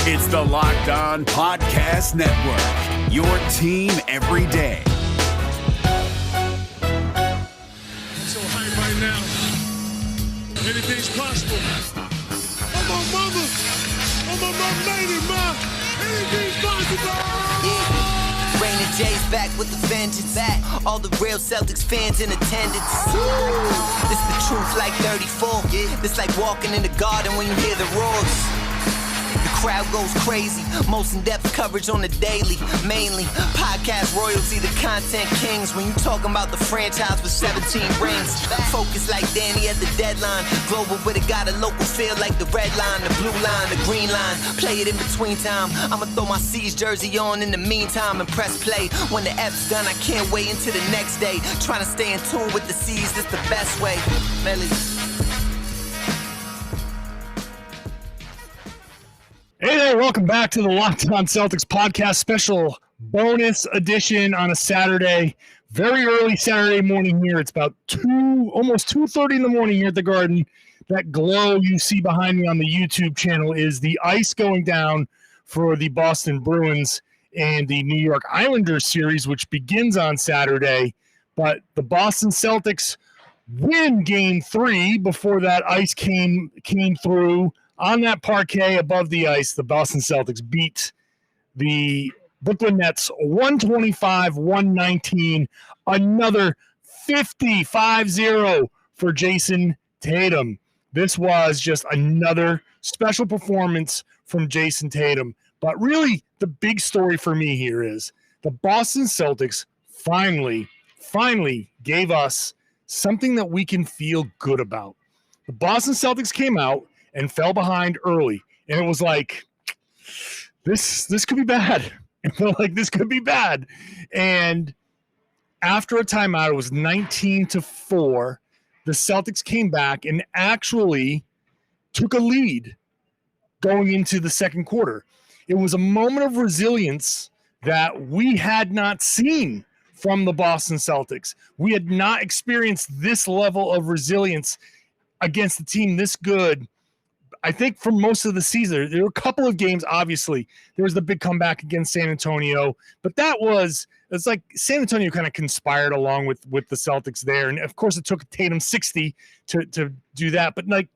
It's the Locked On Podcast Network, your team every day. So hype right now. Anything's possible. I'm on mama. I'm on my lady, ma. Anything's possible. Yeah. Rain and J's back with the vengeance. All the real Celtics fans in attendance. This the truth like 34. This like walking in the garden when you hear the roars. The crowd goes crazy. Most in-depth coverage on the daily. Mainly podcast royalty, the content kings. When you talking about the franchise with 17 rings. Focus like Danny at the deadline. Global, but it got a local feel like the red line, the blue line, the green line. Play it in between time. I'ma throw my C's jersey on in the meantime and press play. When the F's done, I can't wait until the next day. Trying to stay in tune with the C's, that's the best way. Melly. Hey there, welcome back to the Locked On Celtics podcast, special bonus edition on a Saturday, very early Saturday morning here. It's about almost 2:30 in the morning here at the Garden. That glow you see behind me on the YouTube channel is the ice going down for the Boston Bruins and the New York Islanders series, which begins on Saturday. But the Boston Celtics win Game 3 before that ice came through. On that parquet above the ice, the Boston Celtics beat the Brooklyn Nets 125-119. Another 50 for Jayson Tatum. This was just another special performance from Jayson Tatum. But really, the big story for me here is the Boston Celtics finally gave us something that we can feel good about. The Boston Celtics came out and fell behind early. And it was like, this could be bad. It felt like this could be bad. And after a timeout, it was 19-4. The Celtics came back and actually took a lead going into the second quarter. It was a moment of resilience that we had not seen from the Boston Celtics. We had not experienced this level of resilience against a team this good. I think for most of the season, there were a couple of games, obviously. There was the big comeback against San Antonio, but it's like San Antonio kind of conspired along with the Celtics there. And of course, it took Tatum 60 to do that. But like,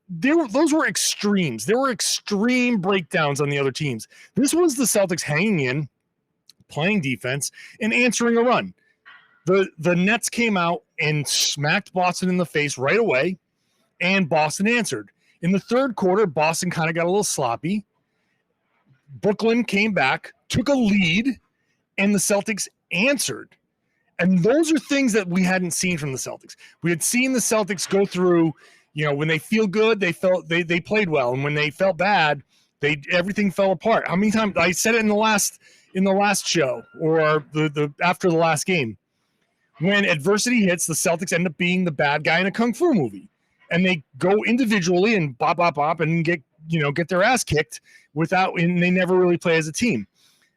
those were extremes. There were extreme breakdowns on the other teams. This was the Celtics hanging in, playing defense, and answering a run. The Nets came out and smacked Boston in the face right away, and Boston answered. In the third quarter, Boston kind of got a little sloppy. Brooklyn came back, took a lead, and the Celtics answered. And those are things that we hadn't seen from the Celtics. We had seen the Celtics go through, when they feel good, they played well, and when they felt bad, everything fell apart. How many times I said it in the last show or the after the last game? When adversity hits, the Celtics end up being the bad guy in a kung fu movie. And they go individually and bop and get their ass kicked and they never really play as a team.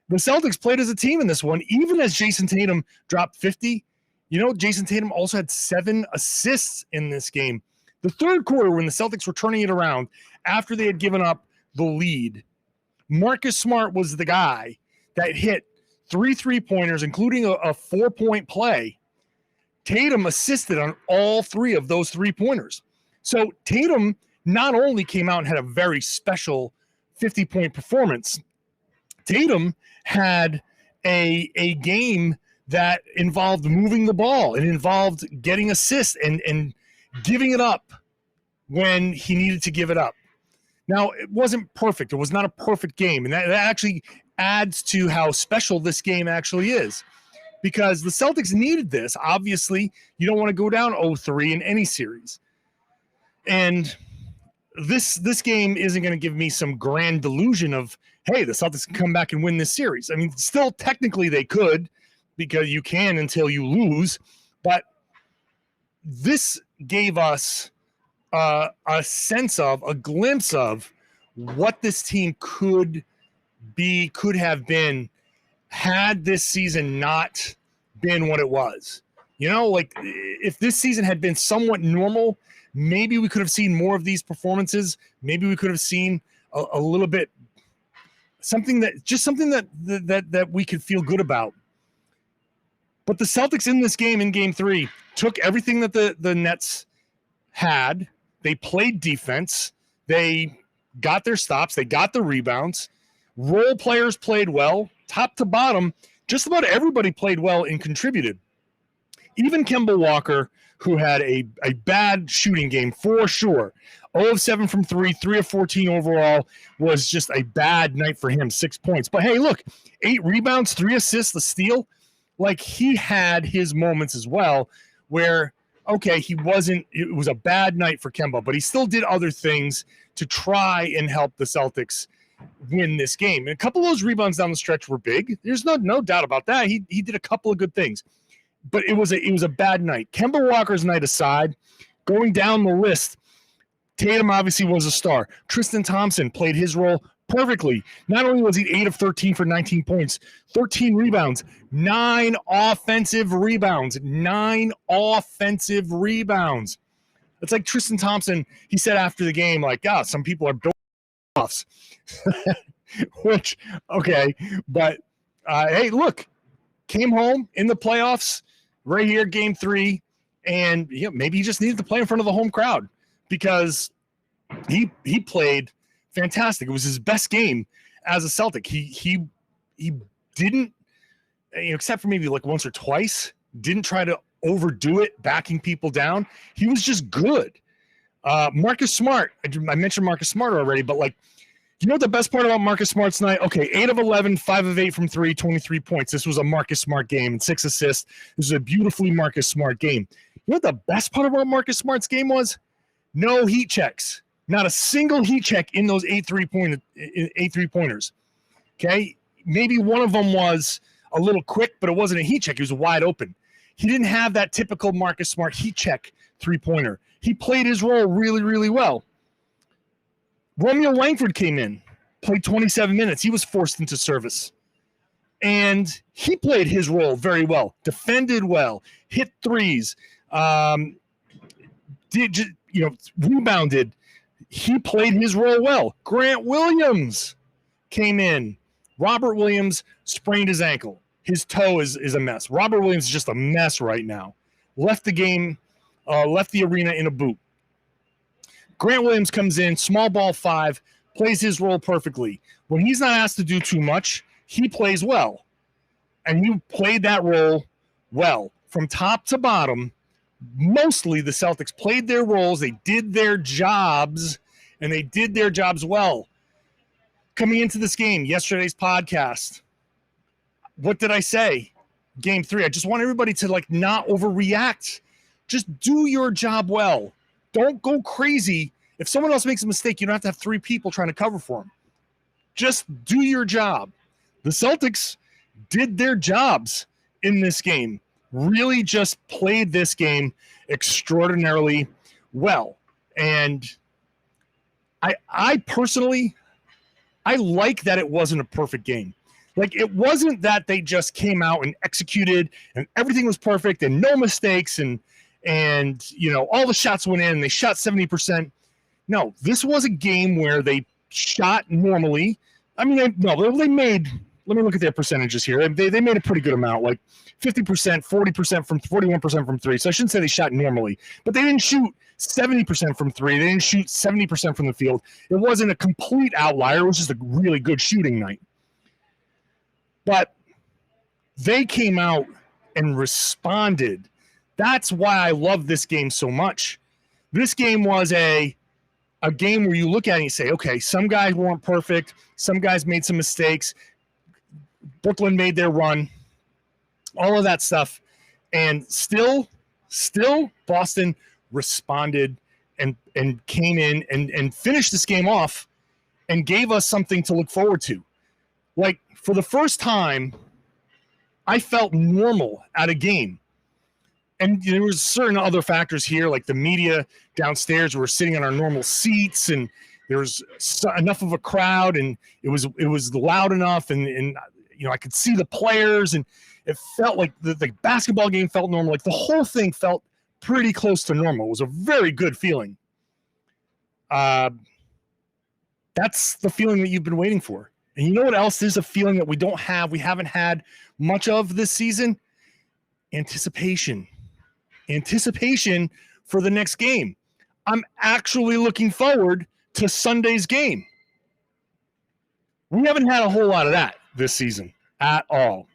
The Celtics played as a team in this one, even as Jayson Tatum dropped 50. Jayson Tatum also had 7 assists in this game. The third quarter, when the Celtics were turning it around after they had given up the lead, Marcus Smart was the guy that hit 3 3-pointers, including a 4-point play. Tatum assisted on all 3 of those 3-pointers. So Tatum not only came out and had a very special 50-point performance, Tatum had a game that involved moving the ball. It involved getting assists and giving it up when he needed to give it up. Now, it wasn't perfect. It was not a perfect game, and that actually adds to how special this game actually is, because the Celtics needed this. Obviously, you don't want to go down 0-3 in any series. And this game isn't going to give me some grand delusion of, hey, the Celtics can come back and win this series. I mean, still technically they could, because you can until you lose. But this gave us a glimpse of what this team could have been had this season not been what it was. If this season had been somewhat normal, maybe we could have seen more of these performances. Maybe we could have seen a little bit something that we could feel good about. But the Celtics in this game, in game 3, took everything that the Nets had. They played defense. They got their stops. They got the rebounds. Role players played well. Top to bottom, just about everybody played well and contributed. Even Kemba Walker, who had a bad shooting game for sure. 0 of 7 from 3, 3 of 14 overall, was just a bad night for him, 6 points. But hey, look, 8 rebounds, 3 assists, a steal. Like, he had his moments as well where, okay, it was a bad night for Kemba, but he still did other things to try and help the Celtics win this game. And a couple of those rebounds down the stretch were big. There's no doubt about that. He did a couple of good things. But it was a bad night. Kemba Walker's night aside, going down the list, Tatum obviously was a star. Tristan Thompson played his role perfectly. Not only was he 8 of 13 for 19 points, 13 rebounds, 9 offensive rebounds. 9 offensive rebounds. It's like Tristan Thompson, he said after the game, like, some people are built offs. Which, okay, but hey, look, came home in the playoffs right here, game 3, and maybe he just needed to play in front of the home crowd because he played fantastic. It was his best game as a Celtic. He didn't, except for maybe like once or twice, didn't try to overdo it, backing people down. He was just good. Marcus Smart, I mentioned Marcus Smart already, but like, you know what the best part about Marcus Smart's night? Okay, 8 of 11, 5 of 8 from 3, 23 points. This was a Marcus Smart game and 6 assists. This was a beautifully Marcus Smart game. You know what the best part about Marcus Smart's game was? No heat checks. Not a single heat check in those 8 3-pointers. Okay? Maybe one of them was a little quick, but it wasn't a heat check. It was wide open. He didn't have that typical Marcus Smart heat check 3-pointer. He played his role really, really well. Romeo Langford came in, played 27 minutes. He was forced into service. And he played his role very well, defended well, hit threes, rebounded. He played his role well. Grant Williams came in. Robert Williams sprained his ankle. His toe is a mess. Robert Williams is just a mess right now. Left the game, left the arena in a boot. Grant Williams comes in, small ball 5, plays his role perfectly. When he's not asked to do too much, he plays well. And he played that role well. From top to bottom, mostly the Celtics played their roles, they did their jobs, and they did their jobs well. Coming into this game, yesterday's podcast, what did I say? Game 3, I just want everybody to not overreact. Just do your job well. Don't go crazy. If someone else makes a mistake, you don't have to have 3 people trying to cover for them. Just do your job. The Celtics did their jobs in this game. Really just played this game extraordinarily well. And I personally, I like that it wasn't a perfect game. Like, it wasn't that they just came out and executed and everything was perfect and no mistakes and all the shots went in and they shot 70%. No, this was a game where they shot normally. I mean, they made, let me look at their percentages here. They made a pretty good amount, like 50%, 40% from 41% from 3. So I shouldn't say they shot normally, but they didn't shoot 70% from 3. They didn't shoot 70% from the field. It wasn't a complete outlier. It was just a really good shooting night. But they came out and responded. That's why I love this game so much. This game was a game where you look at it and you say, okay, some guys weren't perfect. Some guys made some mistakes. Brooklyn made their run. All of that stuff. And still Boston responded and came in and finished this game off and gave us something to look forward to. Like, for the first time, I felt normal at a game. And there was certain other factors here, like the media downstairs were sitting on our normal seats, and there was enough of a crowd, and it was loud enough, and I could see the players, and it felt like the basketball game felt normal. Like, the whole thing felt pretty close to normal. It was a very good feeling. That's the feeling that you've been waiting for. And you know what else is a feeling that we haven't had much of this season? Anticipation for the next game. I'm actually looking forward to Sunday's game. We haven't had a whole lot of that this season at all.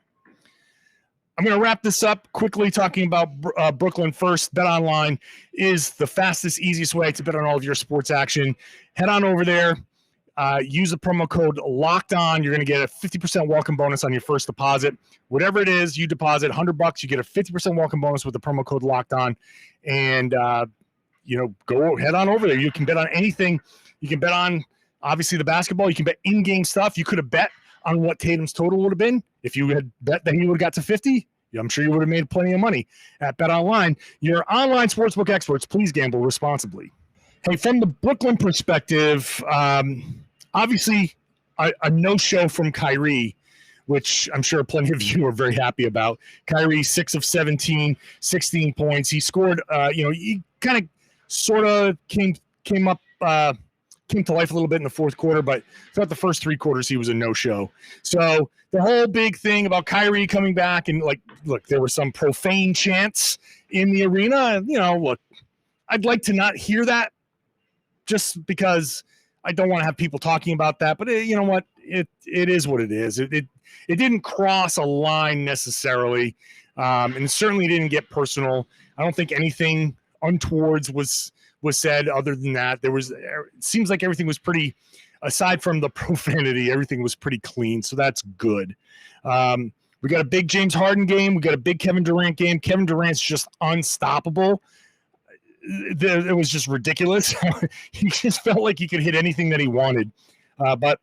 I'm going to wrap this up quickly talking about Brooklyn first. BetOnline is the fastest, easiest way to bet on all of your sports action. Head on over there. Use the promo code LOCKEDON. You're going to get a 50% welcome bonus on your first deposit. Whatever it is, you deposit $100, you get a 50% welcome bonus with the promo code LOCKEDON. And, go head on over there. You can bet on anything. You can bet on, obviously, the basketball. You can bet in-game stuff. You could have bet on what Tatum's total would have been. If you had bet that he would have got to 50, I'm sure you would have made plenty of money at BetOnline. Your online sportsbook experts, please gamble responsibly. Hey, from the Brooklyn perspective, obviously a no-show from Kyrie, which I'm sure plenty of you are very happy about. Kyrie, 6 of 17, 16 points. He scored, he kind of sort of came to life a little bit in the fourth quarter, but throughout the first 3 quarters, he was a no-show. So the whole big thing about Kyrie coming back and, look, there were some profane chants in the arena. Look, I'd like to not hear that just because I don't want to have people talking about that. But you know what? It is what it is. It didn't cross a line necessarily, and it certainly didn't get personal. I don't think anything untowards was said other than that. It seems like everything was pretty, aside from the profanity, everything was pretty clean. So that's good. We got a big James Harden game. We got a big Kevin Durant game. Kevin Durant's just unstoppable. It was just ridiculous. He just felt like he could hit anything that he wanted. But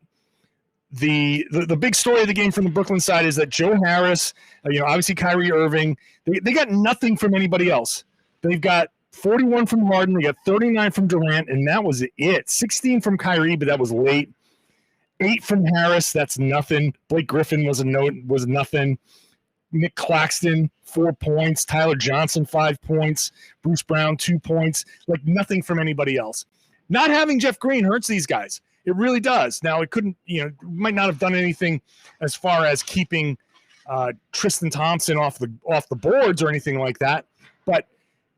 the big story of the game from the Brooklyn side is that Joe Harris, obviously Kyrie Irving, they got nothing from anybody else. They've got 41 from Harden, they got 39 from Durant, and that was it. 16 from Kyrie, but that was late. 8 from Harris, that's nothing. Blake Griffin was nothing. Nick Claxton, 4 points. Tyler Johnson, 5 points. Bruce Brown, 2 points. Nothing from anybody else. Not having Jeff Green hurts these guys. It really does. Now, it couldn't, might not have done anything as far as keeping Tristan Thompson off the boards or anything like that. But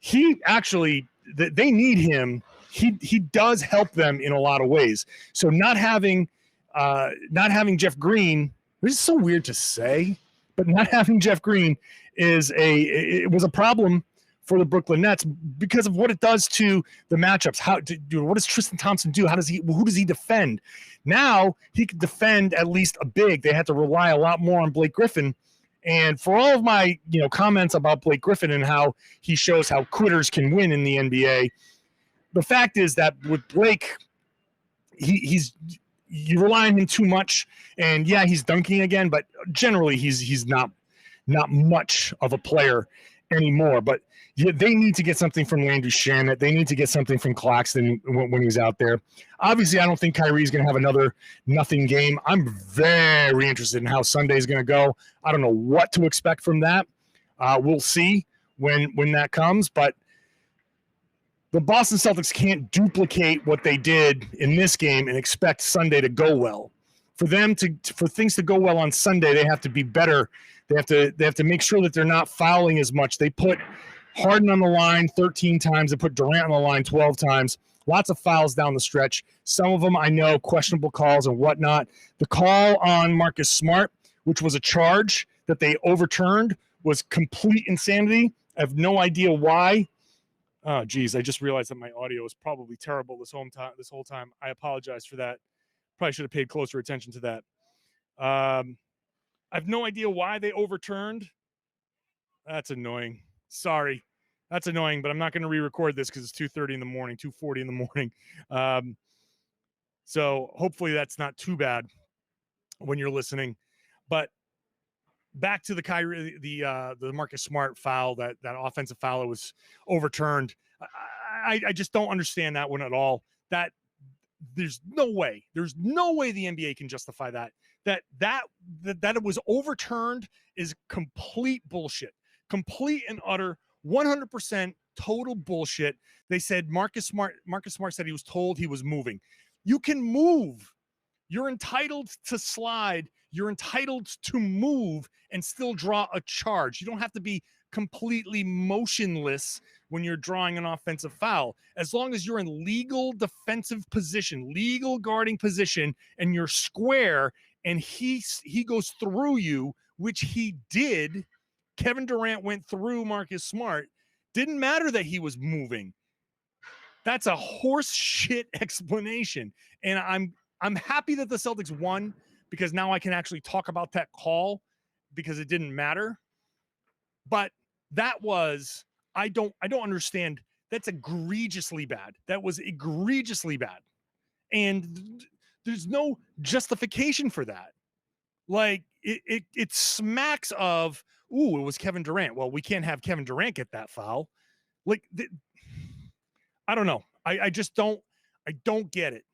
he actually, they need him. He does help them in a lot of ways. So not having Jeff Green, which is so weird to say, but not having Jeff Green it was a problem for the Brooklyn Nets because of what it does to the matchups. What does Tristan Thompson do? Who does he defend? Now he could defend at least a big. They had to rely a lot more on Blake Griffin. And for all of my comments about Blake Griffin and how he shows how quitters can win in the NBA, the fact is that with Blake, you rely on him too much, and yeah, he's dunking again, but generally he's not much of a player anymore. But yeah, they need to get something from Landry Shamet. They need to get something from Claxton when he's out there. Obviously, I don't think Kyrie's going to have another nothing game. I'm very interested in how Sunday's going to go. I don't know what to expect from that. We'll see when that comes, but the Boston Celtics can't duplicate what they did in this game and expect Sunday to go well. For things to go well on Sunday, they have to be better. They have to make sure that they're not fouling as much. They put Harden on the line 13 times. They put Durant on the line 12 times. Lots of fouls down the stretch. Some of them, I know, questionable calls and whatnot. The call on Marcus Smart, which was a charge that they overturned, was complete insanity. I have no idea why. Oh, geez, I just realized that my audio is probably terrible this whole time. I apologize for that. Probably should have paid closer attention to that. I have no idea why they overturned. That's annoying. Sorry. That's annoying, but I'm not going to re-record this because it's 2:30 in the morning, 2:40 in the morning. So hopefully that's not too bad when you're listening. But back to the Kyrie, the Marcus Smart foul, that offensive foul that was overturned. I just don't understand that one at all. That there's no way the NBA can justify that it was overturned is complete bullshit, complete and utter 100% total bullshit. They said Marcus Smart said he was told he was moving. You can move You're entitled to slide. You're entitled to move and still draw a charge. You don't have to be completely motionless when you're drawing an offensive foul. As long as you're in legal defensive position, legal guarding position, and you're square, and he goes through you, which he did. Kevin Durant went through Marcus Smart. Didn't matter that he was moving. That's a horse shit explanation. And I'm happy that the Celtics won, because now I can actually talk about that call, because it didn't matter. But that was, I don't understand. That's egregiously bad. That was egregiously bad. And there's no justification for that. Like, it smacks of, ooh, it was Kevin Durant. Well, we can't have Kevin Durant get that foul. Like, I don't know. I just don't get it.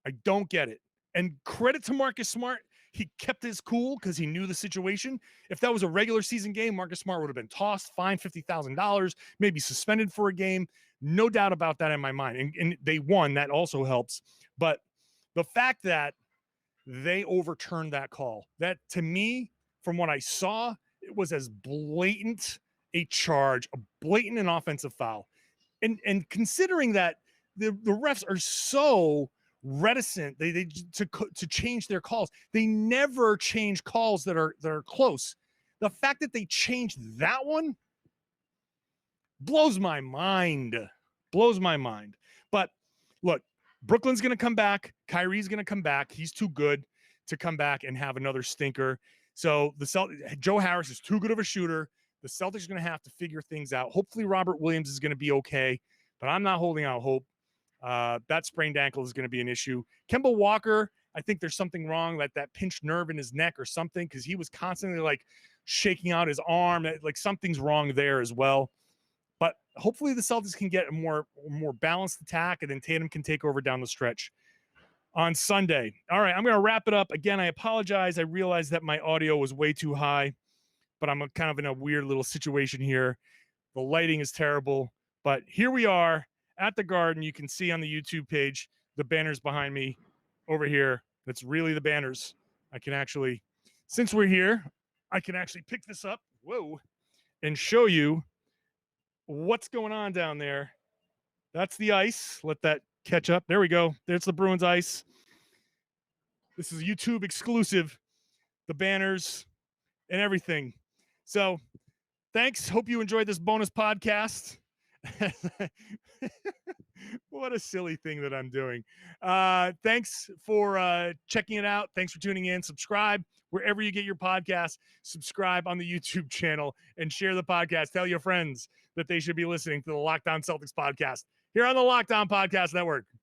I don't get it. And credit to Marcus Smart. He kept his cool because he knew the situation. If that was a regular season game, Marcus Smart would have been tossed, fined $50,000, maybe suspended for a game. No doubt about that in my mind. And they won. That also helps. But the fact that they overturned that call, that to me, from what I saw, it was as blatant a charge, a blatant and offensive foul. And considering that the refs are so reticent to change their calls, they never change calls that are close. The fact that they changed that one blows my mind. But look, Brooklyn's going to come back. Kyrie's going to come back. He's too good to come back and have another stinker. So Joe Harris is too good of a shooter. The Celtics are going to have to figure things out. Hopefully Robert Williams is going to be okay, but I'm not holding out hope. That sprained ankle is going to be an issue. Kemba Walker, I think there's something wrong, like that pinched nerve in his neck or something, because he was constantly like shaking out his arm. Like something's wrong there as well. But hopefully the Celtics can get a more balanced attack, and then Tatum can take over down the stretch on Sunday. All right, I'm going to wrap it up. Again, I apologize. I realized that my audio was way too high, but I'm kind of in a weird little situation here. The lighting is terrible, but here we are at the Garden. You can see on the YouTube page the banners behind me over here. That's really the banners. I can actually, since we're here, I can actually pick this up, and show you what's going on down there. That's the ice. Let that catch up. There we go. There's the Bruins ice. This is YouTube exclusive. The banners and everything. So thanks. Hope you enjoyed this bonus podcast. What a silly thing that I'm doing. Thanks for checking it out. Thanks for tuning in. Subscribe wherever you get your podcast. Subscribe on the YouTube channel and share the podcast. Tell your friends that they should be listening to the Locked On Celtics podcast here on the Locked On Podcast Network.